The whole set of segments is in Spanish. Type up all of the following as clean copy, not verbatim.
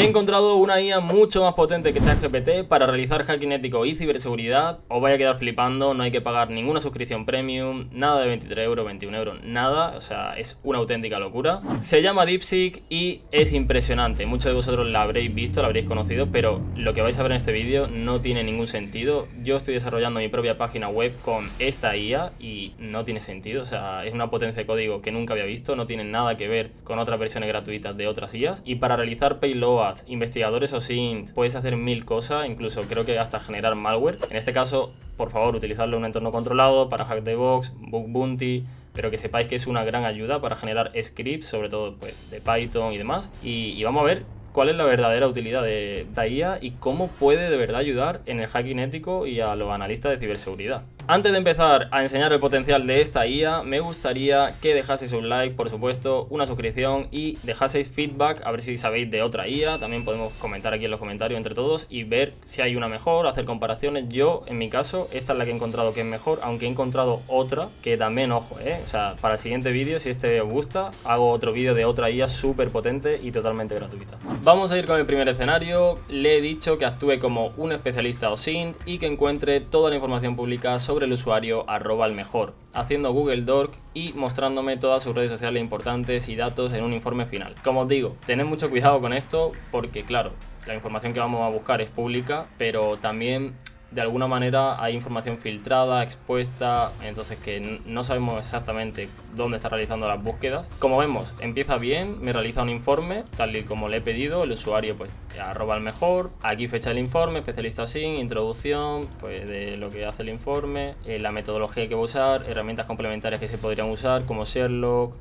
He encontrado una IA mucho más potente que ChatGPT para realizar hacking ético y ciberseguridad. Os vais a quedar flipando, no hay que pagar ninguna suscripción premium, nada de 23 euros, 21 euros, nada. O sea, es una auténtica locura. Se llama DeepSeek y es impresionante. Muchos de vosotros la habréis visto, la habréis conocido, pero lo que vais a ver en este vídeo no tiene ningún sentido. Yo estoy desarrollando mi propia página web con esta IA y no tiene sentido. O sea, es una potencia de código que nunca había visto, no tiene nada que ver con otras versiones gratuitas de otras IAs. Y para realizar payloads, investigadores o SINT, puedes hacer 1000 cosas, incluso creo que hasta generar malware. En este caso, por favor, utilizarlo en un entorno controlado para Hack the Box, Bug Bounty, pero que sepáis que es una gran ayuda para generar scripts, sobre todo pues, de Python y demás. Y vamos a ver cuál es la verdadera utilidad de esta IA y cómo puede de verdad ayudar en el hacking ético y a los analistas de ciberseguridad. Antes de empezar a enseñar el potencial de esta IA, me gustaría que dejaseis un like, por supuesto, una suscripción y dejaseis feedback, a ver si sabéis de otra IA. También podemos comentar aquí en los comentarios entre todos y ver si hay una mejor, hacer comparaciones. Yo, en mi caso, esta es la que he encontrado que es mejor, aunque he encontrado otra que también, ojo, o sea, para el siguiente vídeo, si este os gusta, hago otro vídeo de otra IA súper potente y totalmente gratuita. Vamos a ir con el primer escenario. Le he dicho que actúe como un especialista o SINT y que encuentre toda la información pública sobre el usuario @almejor, haciendo Google Doc y mostrándome todas sus redes sociales importantes y datos en un informe final. Como os digo, tened mucho cuidado con esto porque claro, la información que vamos a buscar es pública, pero también de alguna manera hay información filtrada, expuesta, entonces que no sabemos exactamente dónde está realizando las búsquedas. Como vemos, empieza bien, me realiza un informe, tal y como le he pedido, el usuario pues @almejor, aquí fecha del informe, especialista SIN, introducción, pues de lo que hace el informe, la metodología que va a usar, herramientas complementarias que se podrían usar como Sherlock,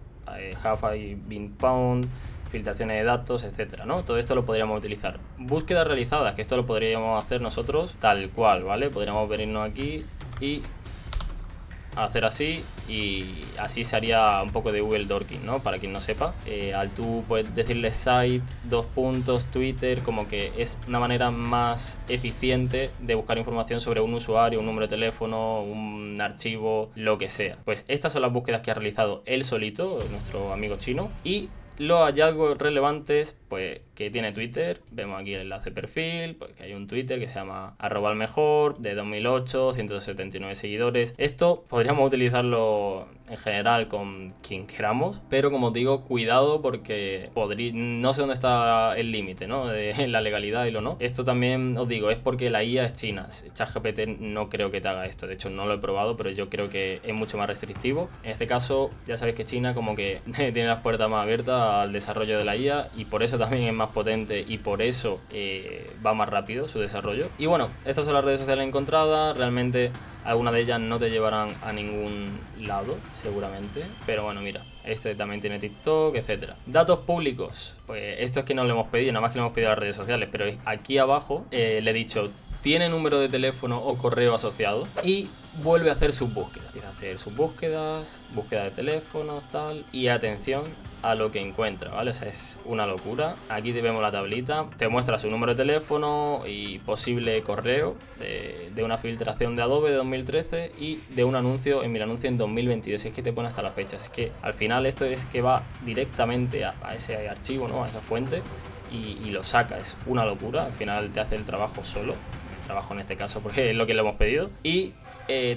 Java y BinPound, filtraciones de datos, etcétera, ¿no? Todo esto lo podríamos utilizar. Búsquedas realizadas, que esto lo podríamos hacer nosotros tal cual, ¿vale? Podríamos venirnos aquí y hacer así y así se haría un poco de Google Dorking, ¿no? Para quien no sepa, al tú puedes decirle site, Twitter, como que es una manera más eficiente de buscar información sobre un usuario, un número de teléfono, un archivo, lo que sea. Pues estas son las búsquedas que ha realizado él solito, nuestro amigo chino, y los hallazgos relevantes, pues que tiene Twitter, vemos aquí el enlace de perfil, pues que hay un Twitter que se llama @almejor, de 2008, 179 seguidores. Esto podríamos utilizarlo en general con quien queramos, pero como os digo, cuidado porque no sé dónde está el límite, ¿no? De la legalidad y lo no. Esto también os digo, es porque la IA es china. ChatGPT no creo que te haga esto, de hecho no lo he probado, pero yo creo que es mucho más restrictivo. En este caso, ya sabéis que China como que tiene las puertas más abiertas al desarrollo de la IA y por eso también es más potente y por eso va más rápido su desarrollo. Y bueno, estas son las redes sociales encontradas, realmente algunas de ellas no te llevarán a ningún lado, seguramente, pero bueno, mira, este también tiene TikTok, etcétera. Datos públicos, pues esto es que no le hemos pedido, nada más que le hemos pedido a las redes sociales, pero aquí abajo le he dicho, ¿tiene número de teléfono o correo asociado? Y vuelve a hacer sus búsquedas. Empieza a hacer sus búsquedas, búsqueda de teléfonos, tal, y atención a lo que encuentra, ¿vale? O sea, es una locura. Aquí te vemos la tablita, te muestra su número de teléfono y posible correo de una filtración de Adobe de 2013 y de un anuncio en mi anuncio en 2022. Es que te pone hasta la fecha. Es que al final esto es que va directamente a ese archivo, ¿no? A esa fuente y lo saca. Es una locura. Al final te hace el trabajo solo. Trabajo en este caso porque es lo que le hemos pedido y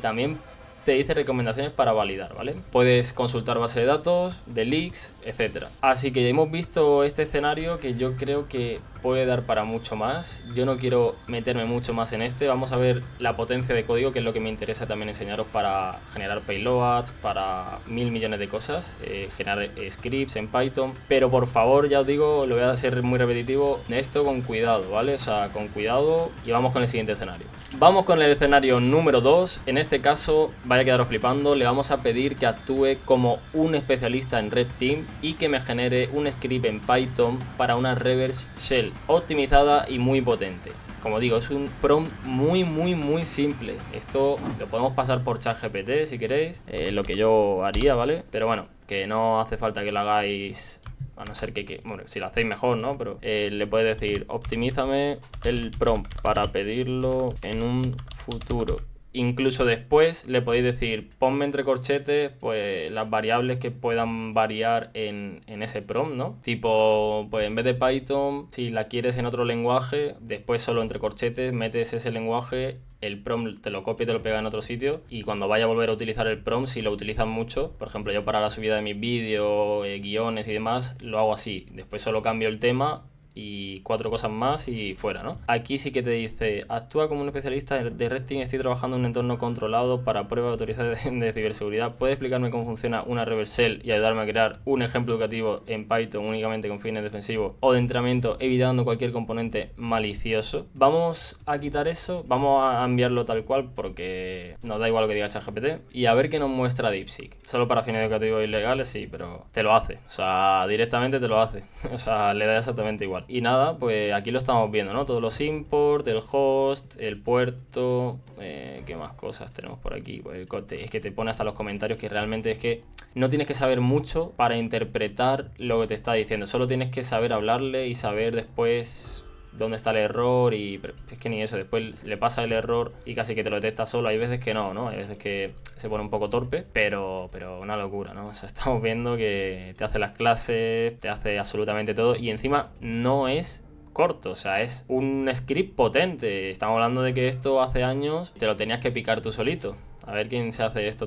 también te dice recomendaciones para validar, ¿vale? Puedes consultar base de datos, de leaks, etcétera. Así que ya hemos visto este escenario que yo creo que puede dar para mucho más. Yo no quiero meterme mucho más en este. Vamos a ver la potencia de código, que es lo que me interesa también enseñaros para generar payloads, para 1000 millones de cosas, generar scripts en Python. Pero por favor, ya os digo, lo voy a hacer muy repetitivo, esto con cuidado, ¿vale? O sea, con cuidado y vamos con el siguiente escenario. Vamos con el escenario número 2. En este caso, vaya a quedaros flipando, le vamos a pedir que actúe como un especialista en Red Team y que me genere un script en Python para una reverse shell optimizada y muy potente. Como digo, es un prompt muy simple. Esto lo podemos pasar por ChatGPT si queréis, lo que yo haría, ¿vale? Pero bueno, que no hace falta que lo hagáis, a no ser que bueno, si lo hacéis mejor, ¿no? Pero le puedes decir, optimízame el prompt para pedirlo en un futuro. Incluso después le podéis decir, ponme entre corchetes pues las variables que puedan variar en ese prompt, ¿no? Tipo, pues en vez de Python, si la quieres en otro lenguaje, después solo entre corchetes metes ese lenguaje, el prompt te lo copia y te lo pega en otro sitio, y cuando vaya a volver a utilizar el prompt, si lo utilizas mucho, por ejemplo yo para la subida de mis vídeos, guiones y demás, lo hago así, después solo cambio el tema y 4 cosas más y fuera, ¿no? Aquí sí que te dice, actúa como un especialista de Red Team, estoy trabajando en un entorno controlado para pruebas autorizadas de ciberseguridad. ¿Puedes explicarme cómo funciona una reversal y ayudarme a crear un ejemplo educativo en Python únicamente con fines defensivos o de entrenamiento, evitando cualquier componente malicioso? Vamos a quitar eso, vamos a enviarlo tal cual porque nos da igual lo que diga ChatGPT y a ver qué nos muestra DeepSeek. Solo para fines educativos y legales, sí, pero te lo hace, o sea, directamente te lo hace, o sea, le da exactamente igual. Y nada, pues aquí lo estamos viendo, ¿no? Todos los imports, el host, el puerto, ¿qué más cosas tenemos por aquí? Pues es que te pone hasta los comentarios, que realmente es que no tienes que saber mucho para interpretar lo que te está diciendo, solo tienes que saber hablarle y saber después dónde está el error, y es que ni eso, después le pasa el error y casi que te lo detecta solo. Hay veces que no, ¿no? Hay veces que se pone un poco torpe, pero una locura, ¿no? O sea, estamos viendo que te hace las clases, te hace absolutamente todo, y encima no es corto, o sea, es un script potente. Estamos hablando de que esto hace años te lo tenías que picar tú solito. A ver quién se hace esto,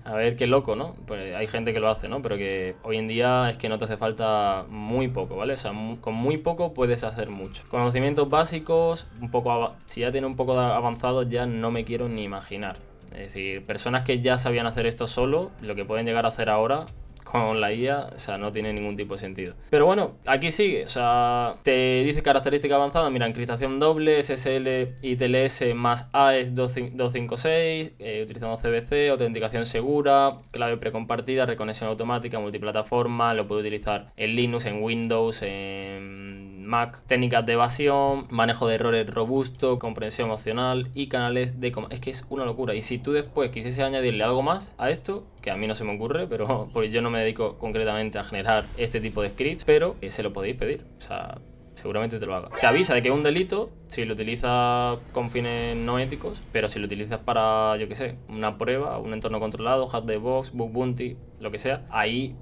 a ver qué loco, ¿no? Pues hay gente que lo hace, ¿no? Pero que hoy en día es que no te hace falta muy poco, ¿vale? O sea, con muy poco puedes hacer mucho. Conocimientos básicos, un poco si ya tiene un poco avanzados, ya no me quiero ni imaginar. Es decir, personas que ya sabían hacer esto solo, lo que pueden llegar a hacer ahora con la IA, o sea, no tiene ningún tipo de sentido. Pero bueno, aquí sigue, o sea, te dice característica avanzada, mira, encriptación doble, SSL y TLS más AES 256, utilizando CBC, autenticación segura, clave precompartida, reconexión automática, multiplataforma, lo puede utilizar en Linux, en Windows, en Mac, técnicas de evasión, manejo de errores robusto, comprensión opcional y canales de... Es que es una locura. Y si tú después quisiese añadirle algo más a esto, que a mí no se me ocurre, pero pues yo no me dedico concretamente a generar este tipo de scripts, pero se lo podéis pedir, o sea, seguramente te lo haga. Te avisa de que es un delito si lo utilizas con fines no éticos, pero si lo utilizas para, yo qué sé, una prueba, un entorno controlado, hack de box, bug bounty, lo que sea, ahí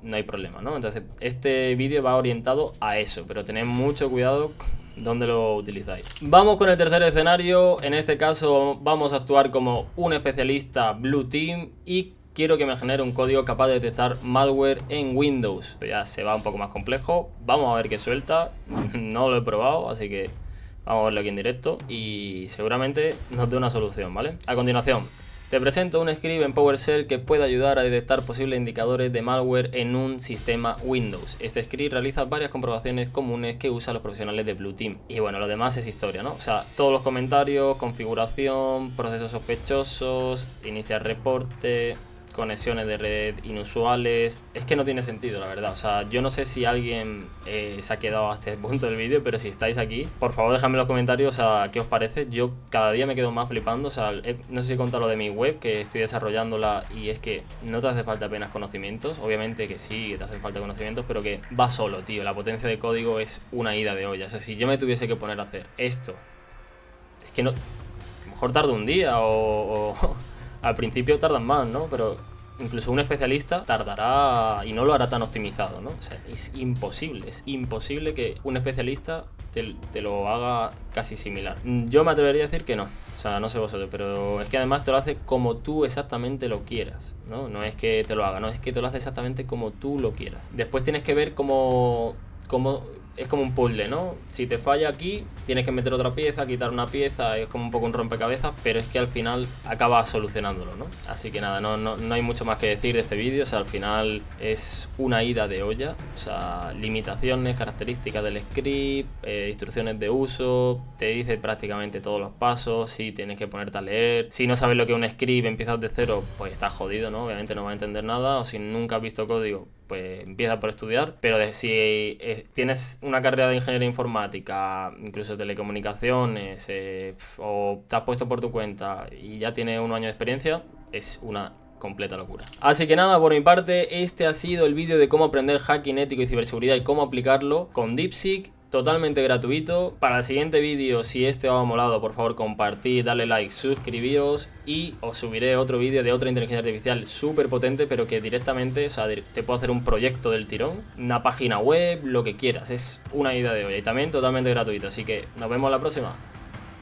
no hay problema, ¿no? Entonces, este vídeo va orientado a eso, pero tened mucho cuidado dónde lo utilizáis. Vamos con el tercer escenario. En este caso vamos a actuar como un especialista Blue Team y quiero que me genere un código capaz de detectar malware en Windows. Ya se va un poco más complejo. Vamos a ver qué suelta. No lo he probado, así que vamos a verlo aquí en directo y seguramente nos dé una solución, ¿vale? A continuación, te presento un script en PowerShell que puede ayudar a detectar posibles indicadores de malware en un sistema Windows. Este script realiza varias comprobaciones comunes que usan los profesionales de Blue Team. Y bueno, lo demás es historia, ¿no? O sea, todos los comentarios, configuración, procesos sospechosos, iniciar reporte, conexiones de red inusuales. Es que no tiene sentido, la verdad. O sea, yo no sé si alguien se ha quedado hasta este punto del vídeo, pero si estáis aquí, por favor dejadme en los comentarios qué os parece. Yo cada día me quedo más flipando. O sea, no sé si he contado lo de mi web, que estoy desarrollándola, y es que no te hace falta apenas conocimientos. Obviamente que sí, que te hacen falta conocimientos, pero que va solo, tío. La potencia de código es una ida de olla. O sea, si yo me tuviese que poner a hacer esto, es que no... A lo mejor tarda un día o al principio tardan más, ¿no? Pero incluso un especialista tardará y no lo hará tan optimizado, ¿no? O sea, es imposible que un especialista te lo haga casi similar. Yo me atrevería a decir que no, o sea, no sé vosotros, pero es que además te lo hace como tú exactamente lo quieras, ¿no? No es que te lo haga, no, es que te lo hace exactamente como tú lo quieras. Después tienes que ver cómo es como un puzzle, ¿no? Si te falla aquí, tienes que meter otra pieza, quitar una pieza, es como un poco un rompecabezas, pero es que al final acabas solucionándolo, ¿no? Así que nada, no hay mucho más que decir de este vídeo. O sea, al final es una ida de olla. O sea, limitaciones, características del script, instrucciones de uso, te dice prácticamente todos los pasos. Si tienes que ponerte a leer, si no sabes lo que es un script, empiezas de cero, pues estás jodido, ¿no? Obviamente no vas a entender nada, o si nunca has visto código, pues empieza por estudiar. Pero si tienes una carrera de ingeniería informática, incluso telecomunicaciones, o te has puesto por tu cuenta y ya tienes un año de experiencia, es una completa locura. Así que nada, por mi parte, este ha sido el vídeo de cómo aprender hacking ético y ciberseguridad y cómo aplicarlo con DeepSeek. totalmente gratuito. Para el siguiente vídeo, si este os ha molado, por favor compartid, dale like, suscribíos y os subiré otro vídeo de otra inteligencia artificial súper potente, pero que directamente, o sea, te puedo hacer un proyecto del tirón, una página web, lo que quieras, es una idea de olla y también totalmente gratuito, así que nos vemos la próxima.